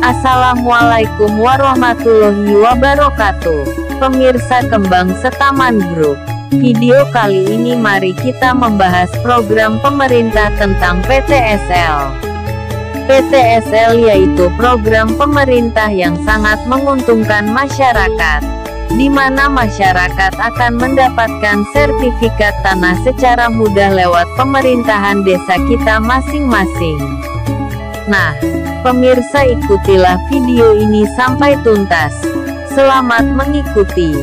Assalamualaikum warahmatullahi wabarakatuh. Pemirsa Kembang Setaman Group. Video kali ini mari kita membahas program pemerintah tentang PTSL. PTSL yaitu program pemerintah yang sangat menguntungkan masyarakat, di mana masyarakat akan mendapatkan sertifikat tanah secara mudah lewat pemerintahan desa kita masing-masing. Nah, pemirsa ikutilah video ini sampai tuntas. Selamat mengikuti.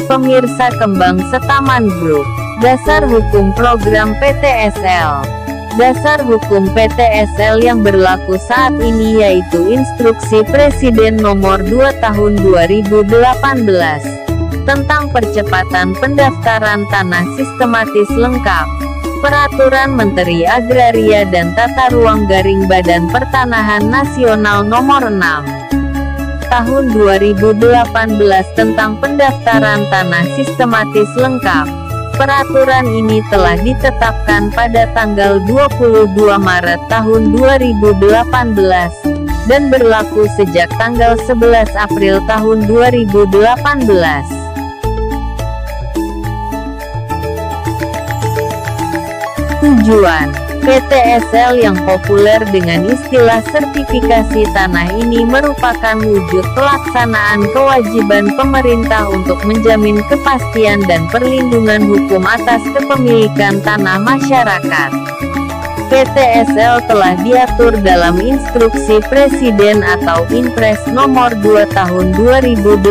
Pemirsa Kembang Setaman Group. Dasar hukum program PTSL. Dasar hukum PTSL yang berlaku saat ini yaitu Instruksi Presiden Nomor 2 Tahun 2018 tentang percepatan pendaftaran tanah sistematis lengkap. Peraturan Menteri Agraria dan Tata Ruang Garing Badan Pertanahan Nasional Nomor 6 Tahun 2018 tentang pendaftaran tanah sistematis lengkap. Peraturan ini telah ditetapkan pada tanggal 22 Maret tahun 2018 dan berlaku sejak tanggal 11 April tahun 2018. Tujuan PTSL yang populer dengan istilah sertifikasi tanah ini merupakan wujud pelaksanaan kewajiban pemerintah untuk menjamin kepastian dan perlindungan hukum atas kepemilikan tanah masyarakat. PTSL telah diatur dalam Instruksi Presiden atau Inpres Nomor 2 Tahun 2018.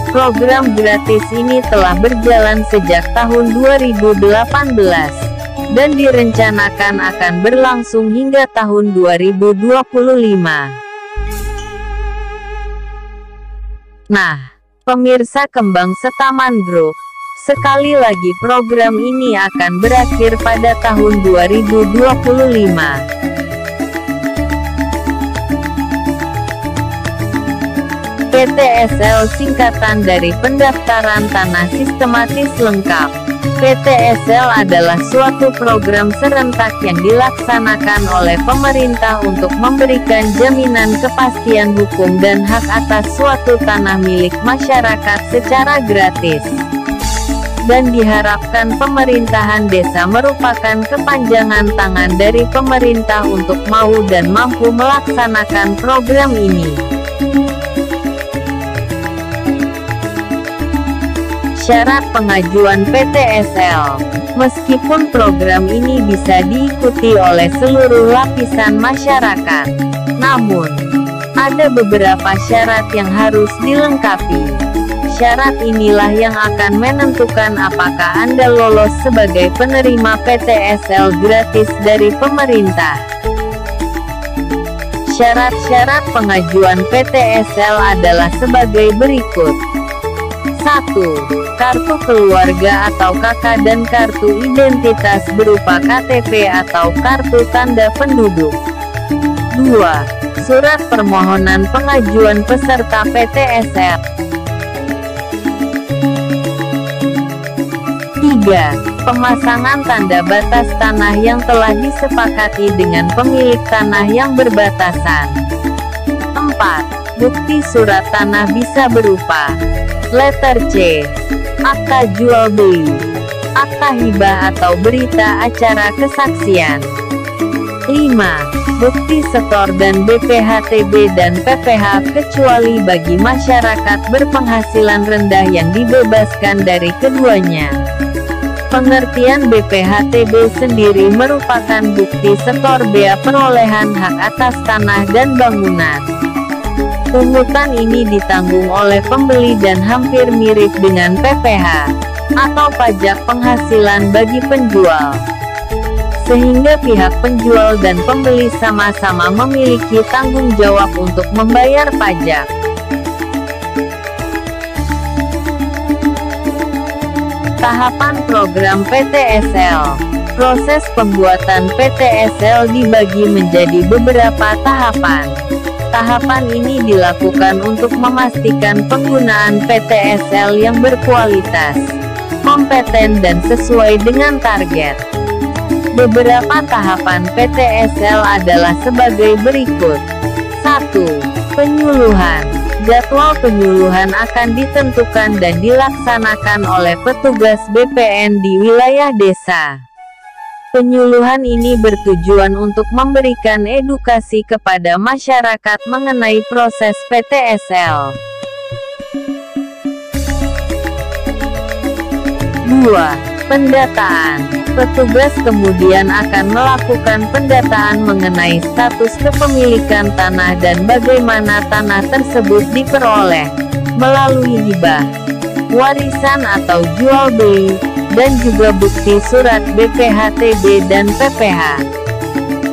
Program gratis ini telah berjalan sejak tahun 2018 dan direncanakan akan berlangsung hingga tahun 2025. Nah, pemirsa Kembang Setaman Group, sekali lagi program ini akan berakhir pada tahun 2025. PTSL singkatan dari Pendaftaran Tanah Sistematis Lengkap. PTSL adalah suatu program serentak yang dilaksanakan oleh pemerintah untuk memberikan jaminan kepastian hukum dan hak atas suatu tanah milik masyarakat secara gratis. Dan diharapkan pemerintahan desa merupakan kepanjangan tangan dari pemerintah untuk mau dan mampu melaksanakan program ini. Syarat pengajuan PTSL. Meskipun program ini bisa diikuti oleh seluruh lapisan masyarakat, namun ada beberapa syarat yang harus dilengkapi. Syarat inilah yang akan menentukan apakah Anda lolos sebagai penerima PTSL gratis dari pemerintah. Syarat-syarat pengajuan PTSL adalah sebagai berikut. 1. Kartu keluarga atau KK dan kartu identitas berupa KTP atau kartu tanda penduduk. 2. Surat permohonan pengajuan peserta PTSL. 3. Pemasangan tanda batas tanah yang telah disepakati dengan pemilik tanah yang berbatasan. 4. Bukti surat tanah bisa berupa letter C, akta jual beli, akta hibah atau berita acara kesaksian. 5. Bukti setor dan BPHTB dan PPH kecuali bagi masyarakat berpenghasilan rendah yang dibebaskan dari keduanya. Pengertian BPHTB sendiri merupakan bukti setor bea perolehan hak atas tanah dan bangunan. Pungutan ini ditanggung oleh pembeli dan hampir mirip dengan PPH, atau pajak penghasilan bagi penjual. Sehingga pihak penjual dan pembeli sama-sama memiliki tanggung jawab untuk membayar pajak. Tahapan program PTSL. Proses pembuatan PTSL dibagi menjadi beberapa tahapan. Tahapan ini dilakukan untuk memastikan penggunaan PTSL yang berkualitas, kompeten dan sesuai dengan target. Beberapa tahapan PTSL adalah sebagai berikut. 1. Penyuluhan. Jadwal penyuluhan akan ditentukan dan dilaksanakan oleh petugas BPN di wilayah desa. Penyuluhan ini bertujuan untuk memberikan edukasi kepada masyarakat mengenai proses PTSL. 2. Pendataan. Petugas kemudian akan melakukan pendataan mengenai status kepemilikan tanah dan bagaimana tanah tersebut diperoleh, melalui hibah, warisan atau jual beli, dan juga bukti surat BPHTB dan PPH.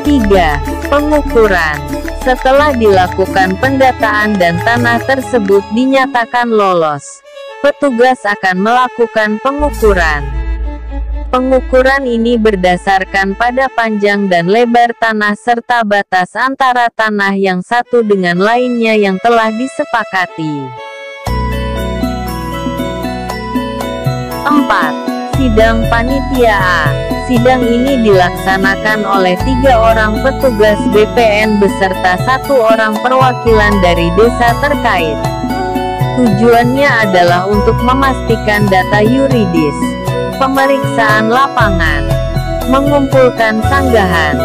3. Pengukuran. Setelah dilakukan pendataan dan tanah tersebut dinyatakan lolos, petugas akan melakukan pengukuran. Pengukuran ini berdasarkan pada panjang dan lebar tanah serta batas antara tanah yang satu dengan lainnya yang telah disepakati. 4. Sidang Panitia A. Sidang ini dilaksanakan oleh 3 orang petugas BPN beserta 1 orang perwakilan dari desa terkait. Tujuannya adalah untuk memastikan data yuridis, pemeriksaan lapangan, mengumpulkan sanggahan,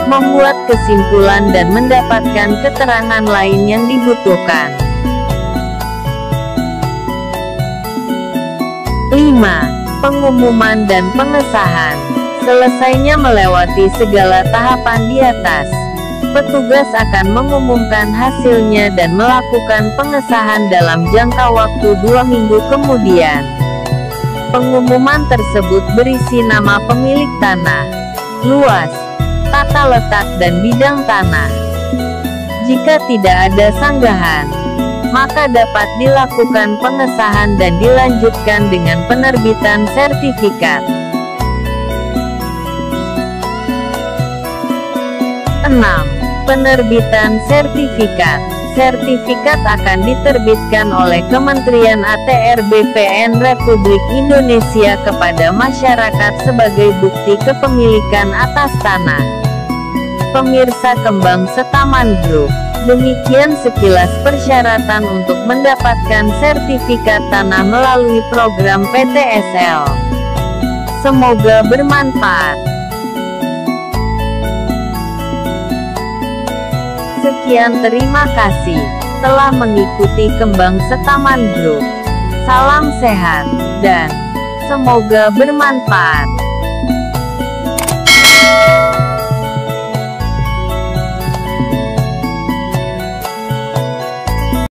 membuat kesimpulan dan mendapatkan keterangan lain yang dibutuhkan. 5. Pengumuman dan pengesahan. Selesainya melewati segala tahapan di atas, petugas akan mengumumkan hasilnya dan melakukan pengesahan dalam jangka waktu 2 minggu kemudian. Pengumuman tersebut berisi nama pemilik tanah, luas, tata letak dan bidang tanah. Jika tidak ada sanggahan, maka dapat dilakukan pengesahan dan dilanjutkan dengan penerbitan sertifikat. 6. Penerbitan sertifikat. Sertifikat akan diterbitkan oleh Kementerian ATR BPN Republik Indonesia kepada masyarakat sebagai bukti kepemilikan atas tanah. Pemirsa Kembang Setaman Group, demikian sekilas persyaratan untuk mendapatkan sertifikat tanah melalui program PTSL. Semoga bermanfaat. Sekian, terima kasih telah mengikuti Kembang Setaman Group. Salam sehat, dan semoga bermanfaat.